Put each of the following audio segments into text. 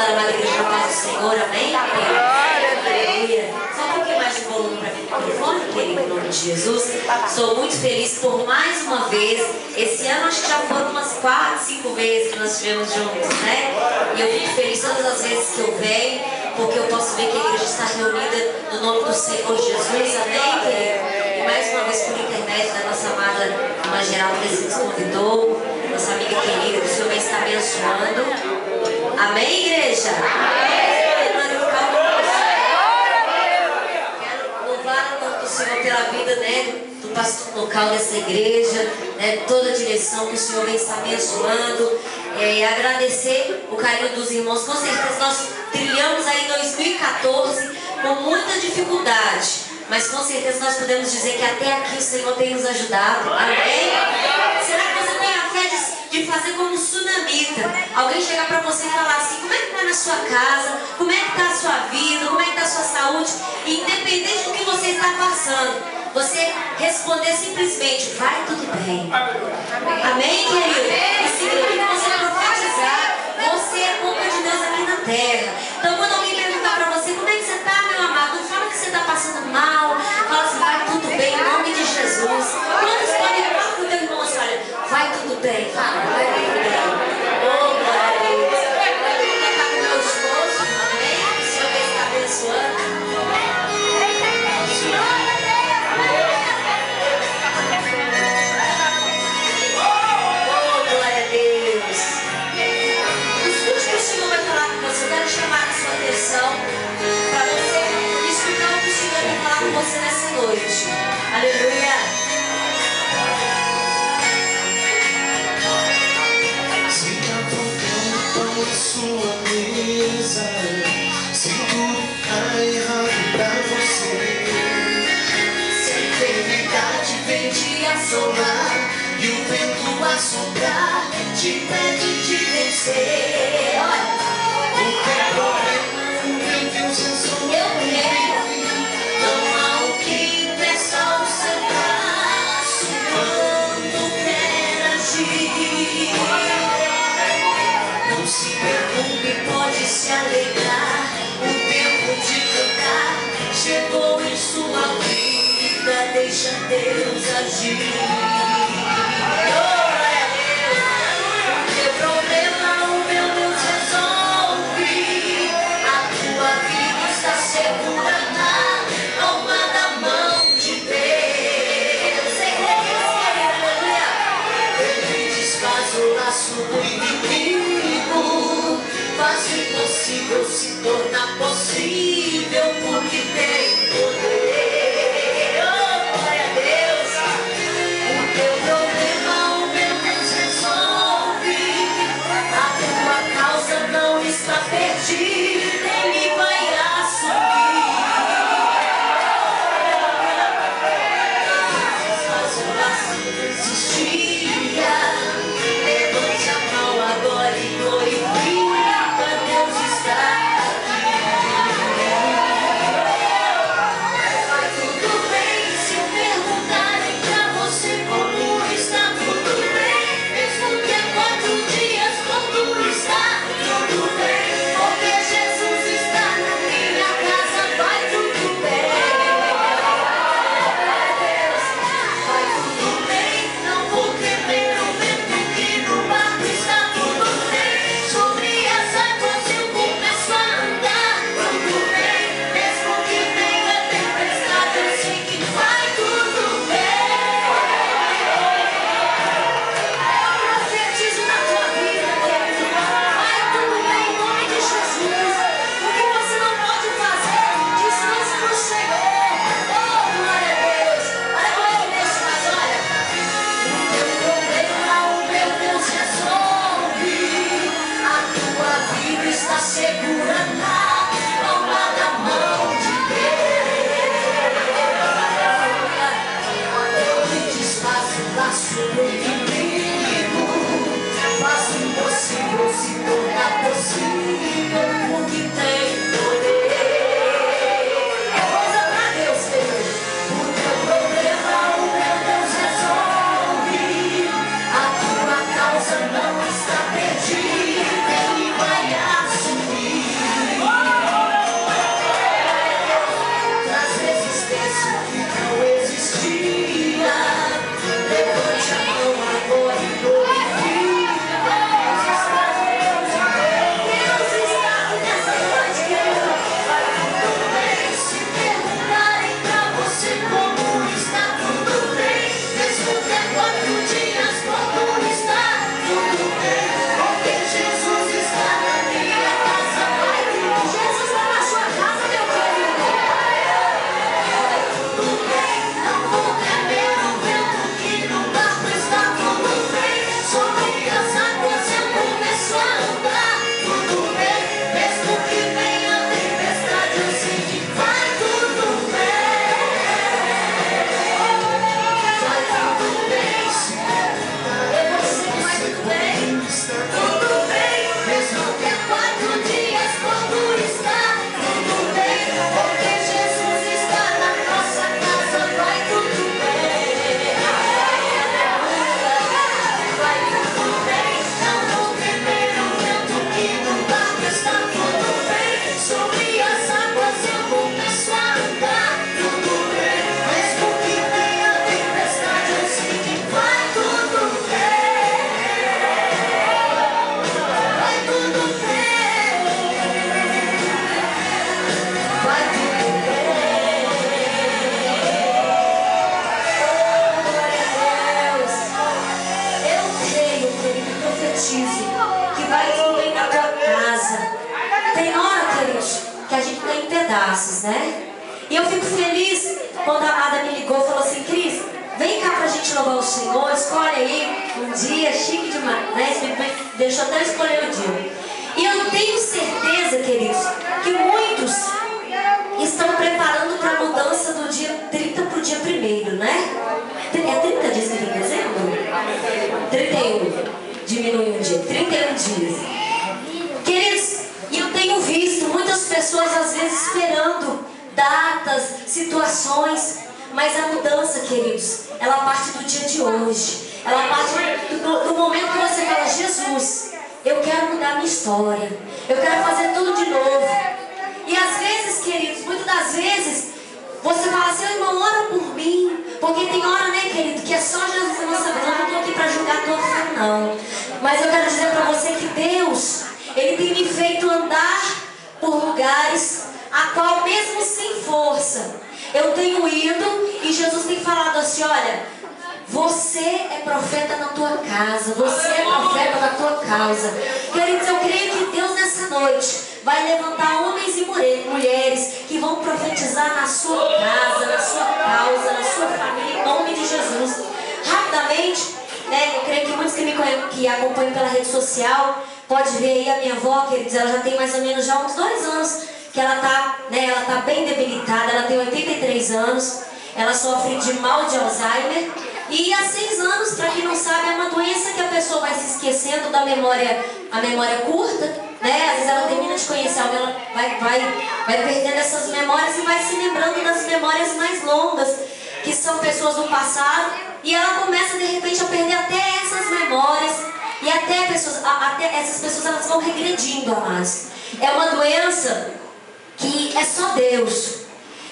louvado, amada igreja da paz do Senhor, amém? Aleluia. Só um pouquinho mais de volume para mim no microfone, querido, em nome de Jesus. Sou muito feliz por mais uma vez. Esse ano acho que já foram umas 4, 5 vezes que nós estivemos juntos, né? E eu fico feliz todas as vezes que eu venho, porque eu posso ver que a igreja está reunida no nome do Senhor Jesus, amém, querido? E mais uma vez por internet da nossa amada irmã Geralda que nos convidou, nossa amiga querida, que o Senhor vai estar abençoando. Amém, igreja? Amém. Quero louvar o nome do Senhor pela vida, né, do pastor local dessa igreja, né, toda a direção que o Senhor vem estar abençoando. Agradecer o carinho dos irmãos. Com certeza nós trilhamos aí 2014 com muita dificuldade, mas com certeza nós podemos dizer que até aqui o Senhor tem nos ajudado. Amém? Será que você tem a fé de fazer como sunamita? Alguém chegar para você e falar assim: como é que está na sua casa? Como é que está a sua vida? Como é que está a sua saúde? E independente do que você está passando, você responder simplesmente: vai tudo bem. Amém, querido? E significa você profetizar. Você é boca de Deus aqui na terra. Então quando alguém perguntar para você: como é que você está, meu amado? Não fala que você está passando mal. Fala assim: vai tudo bem, em nome de Jesus. Quantos podem falar para o teu irmão assim: olha, vai tudo bem, fala, vai tudo bem. Oh, glória a Deus. Eu vou cantar com meu esposo, amém? O Senhor vai estar abençoando. Eu quero chamar a sua atenção para você escutar o que o Senhor vai falar com você nessa noite. Aleluia. Sinta tocando pão na sua mesa, se tudo tá errado pra você. Se a enfermidade vem te assolar e o vento assoprar te pede de vencer. Olha, se alegrar, o tempo de cantar chegou em sua vida, deixa Deus agir. Glória a Deus. O teu problema o meu Deus resolve, a tua vida está segura na palma da mão de Deus. Você crê nisso, querida? Aleluia. Ele desfaz o laço do inimigo, faz o impossível se tornar possível, porque tem poder. Oh, glória a Deus. O teu problema o meu Deus resolve, a tua causa não está perdida, Ele vai assumir. Faz o laço desistia, levante a mão agora e glorifique. Deus está aqui. passos, né? E eu fico feliz quando a Amada me ligou e falou assim: Cris, vem cá pra gente louvar o Senhor, escolhe aí um dia chique demais, né? Me deixou até escolher o dia. E eu tenho certeza, queridos, que muitos estão preparando para a mudança do dia 30 para o dia 1º, né? É 30 dias que tem dezembro? 31. Diminui um dia. 31 dias. Queridos, e eu tenho visto muitas pessoas às vezes esperando datas, situações, mas a mudança, queridos, ela parte do dia de hoje. Ela parte do momento que você fala: Jesus, eu quero mudar a minha história, eu quero fazer tudo de novo. E às vezes, queridos, muitas das vezes, você fala assim: irmão, ora por mim. Porque tem hora, né, querido, que é só Jesus na nossa vida. Eu não estou aqui para julgar a tua fé, não. Mas eu quero dizer para você que Deus, Ele tem me feito andar por lugares a qual, mesmo sem força, eu tenho ido. E Jesus tem falado assim: olha, você é profeta na tua casa, você é profeta na tua causa. Queridos, eu creio que Deus nessa noite vai levantar homens e mulheres que vão profetizar na sua casa, na sua causa, na sua família, em nome de Jesus. Rapidamente, né, eu creio que muitos que acompanham pela rede social, pode ver aí a minha avó, queridos, ela já tem mais ou menos já uns 2 anos que ela tá bem debilitada, ela tem 83 anos, ela sofre de mal de Alzheimer. E há 6 anos, para quem não sabe, é uma doença que a pessoa vai se esquecendo da memória, a memória curta, né? Às vezes ela termina de conhecer algo, ela vai perdendo essas memórias e vai se lembrando das memórias mais longas, que são pessoas do passado, e ela começa de repente a perder até essas memórias, e até essas pessoas elas vão regredindo, amados. É uma doença que é só Deus.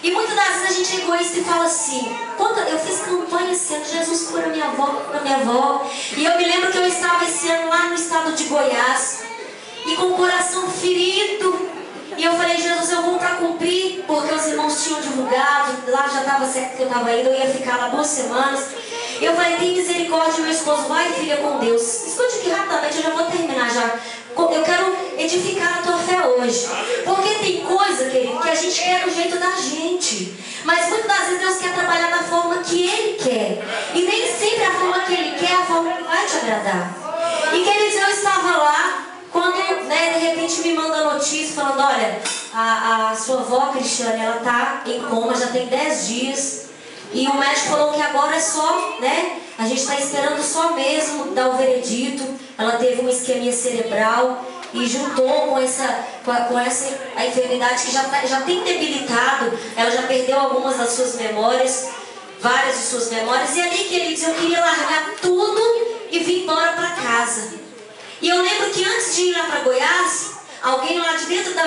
E muitas das vezes a gente é egoísta e fala assim: quando eu fiz campanha esse ano, Jesus cura minha avó. E eu me lembro que eu estava esse ano lá no estado de Goiás, e com o coração ferido. E eu falei: Jesus, eu vou para cumprir, porque os irmãos tinham divulgado, lá já estava certo que eu estava indo, eu ia ficar lá 2 semanas. Eu falei: tem misericórdia, meu esposo, vai filha com Deus. Escute aqui rapidamente, eu já vou terminar já. Eu quero edificar a tua fé hoje. Porque tem coisa, querido, que a gente quer do jeito da gente. Mas muitas das vezes Deus quer trabalhar da forma que Ele quer. E nem sempre a forma que Ele quer é a forma que vai te agradar. E queridos, eu estava lá quando, né, de repente me manda a notícia falando: olha, a sua avó Cristiane, ela está em coma, já tem 10 dias. E o médico falou que agora é só, né? A gente está esperando só mesmo dar o veredito. Ela teve uma isquemia cerebral e juntou com essa a enfermidade que já tem debilitado. Ela já perdeu algumas das suas memórias, várias de suas memórias. E ali, queridos, eu queria largar tudo e vir embora para casa. E eu lembro que antes de ir lá para Goiás, alguém lá de dentro da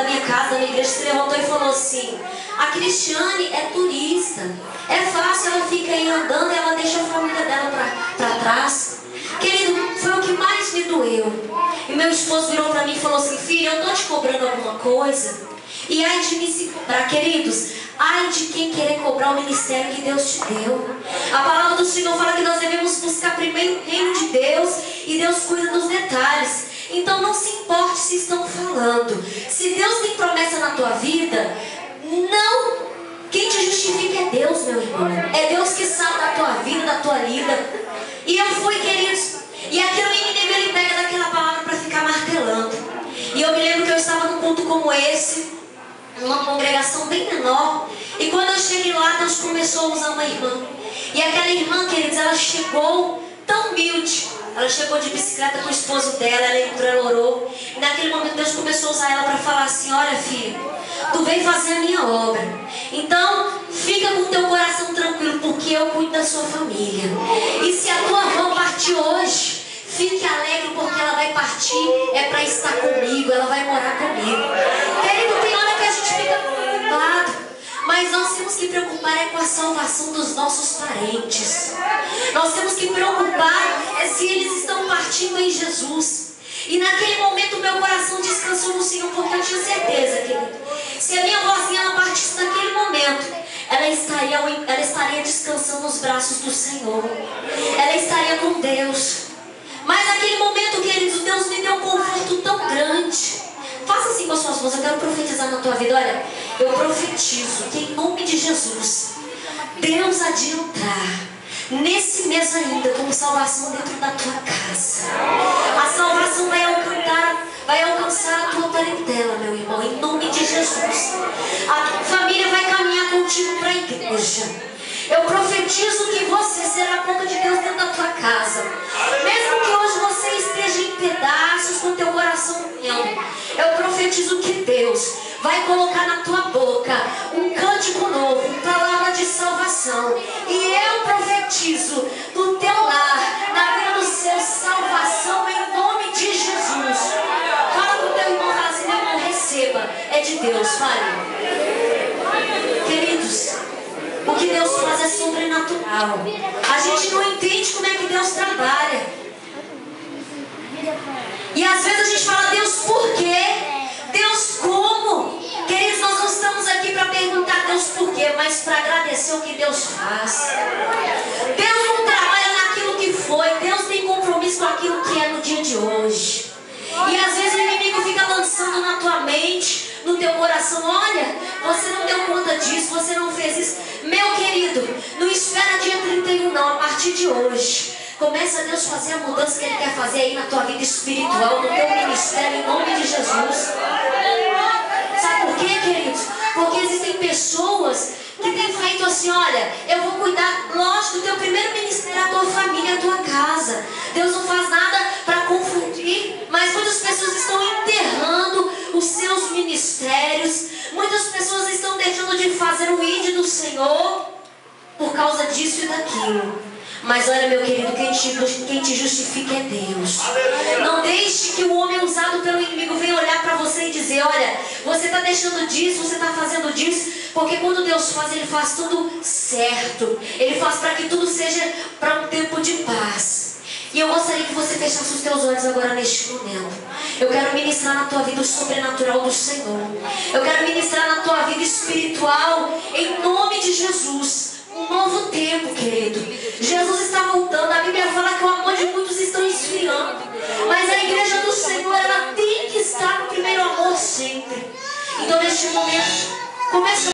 minha casa, da minha igreja, se levantou e falou assim: a Cristiane é turista, é fácil, ela fica aí andando e ela deixa a família dela para trás. Querido, foi o que mais me doeu. E meu esposo virou para mim e falou assim: filha, eu estou te cobrando alguma coisa? E ai de mim se cobrar, queridos, ai de quem querer cobrar o ministério que Deus te deu. A palavra do Senhor fala que nós devemos buscar primeiro o reino de Deus, e Deus cuida dos detalhes. Então não se importe se estão falando. Se Deus tem promessa na tua vida, não, quem te justifica é Deus, meu irmão. É Deus que sabe da tua vida, da tua lida. E eu fui, queridos, e aquele inimigo, ele pega daquela palavra para ficar martelando. E eu me lembro que eu estava num culto como esse, numa congregação bem menor. E quando eu cheguei lá, Deus começou a usar uma irmã. E aquela irmã, queridos, ela chegou tão humilde. Ela chegou de bicicleta com o esposo dela, ela entrou, ela orou. E naquele momento Deus começou a usar ela para falar assim: olha, filha, tu veio fazer a minha obra. Então, fica com o teu coração tranquilo, porque eu cuido da sua família. E se a tua avó partir hoje, fique alegre, porque ela vai partir, é para estar comigo, ela vai morar comigo. Querido, tem hora que a gente fica preocupado, mas nós temos que preocupar é com a salvação dos nossos parentes. Nós temos que preocupar é se eles estão partindo em Jesus. E naquele momento meu coração descansou no Senhor, porque eu tinha certeza, querido, se a minha vozinha ela partisse naquele momento, ela estaria descansando nos braços do Senhor. Ela estaria com Deus. Mas naquele momento, queridos, Deus me deu um conforto tão grande. Faça assim assim com as suas mãos, eu quero profetizar na tua vida. Olha, eu profetizo que em nome de Jesus, Deus há de entrar nesse mês ainda com salvação dentro da tua casa. A salvação vai alcançar a tua parentela, meu irmão, em nome de Jesus. A tua família vai caminhar contigo para a igreja. Eu profetizo que você será a boca de Deus dentro da tua casa. Mesmo que hoje você esteja em pedaços com teu coração doendo, eu profetizo que Deus vai colocar na tua boca um cântico novo, palavra de salvação. E eu profetizo no teu lar, na vida do seu, salvação em nome de Jesus. Fala com o teu irmão, fala assim, meu irmão, receba. É de Deus, fale. Queridos, o que Deus faz é sobrenatural. A gente não entende como é que Deus trabalha. E às vezes a gente fala, Deus, por quê? Deus, como? Queridos, nós não estamos aqui para perguntar a Deus por quê, mas para agradecer o que Deus faz. Deus não trabalha naquilo que foi. Deus tem compromisso com aquilo que é no dia de hoje. E às vezes o inimigo fica lançando na tua mente, no teu coração, olha, você não deu conta disso, você não fez isso. Meu querido, não espera dia 31 não, a partir de hoje começa a Deus fazer a mudança que Ele quer fazer aí na tua vida espiritual, no teu ministério, em nome de Jesus. Sabe por quê, queridos? Porque existem pessoas que têm feito assim, olha, eu vou cuidar, lógico, do teu primeiro ministério, a tua família, a tua casa. Deus não faz nada para confundir, mas muitas pessoas estão enterrando os seus ministérios. Muitas pessoas estão deixando de fazer o ID do Senhor por causa disso e daquilo. Mas olha, meu querido, quem te justifica é Deus. Não deixe que o homem usado pelo inimigo venha olhar para você e dizer, olha, você está deixando disso, você está fazendo disso. Porque quando Deus faz, Ele faz tudo certo. Ele faz para que tudo seja para um tempo de paz. E eu gostaria que você fechasse os teus olhos agora neste momento. Eu quero ministrar na tua vida o sobrenatural do Senhor. Eu quero ministrar na tua vida espiritual, em nome de Jesus. Um novo tempo, querido. Jesus está voltando. A Bíblia fala que o amor de muitos está esfriando. Mas a igreja do Senhor, ela tem que estar no primeiro amor sempre. Então neste momento, começa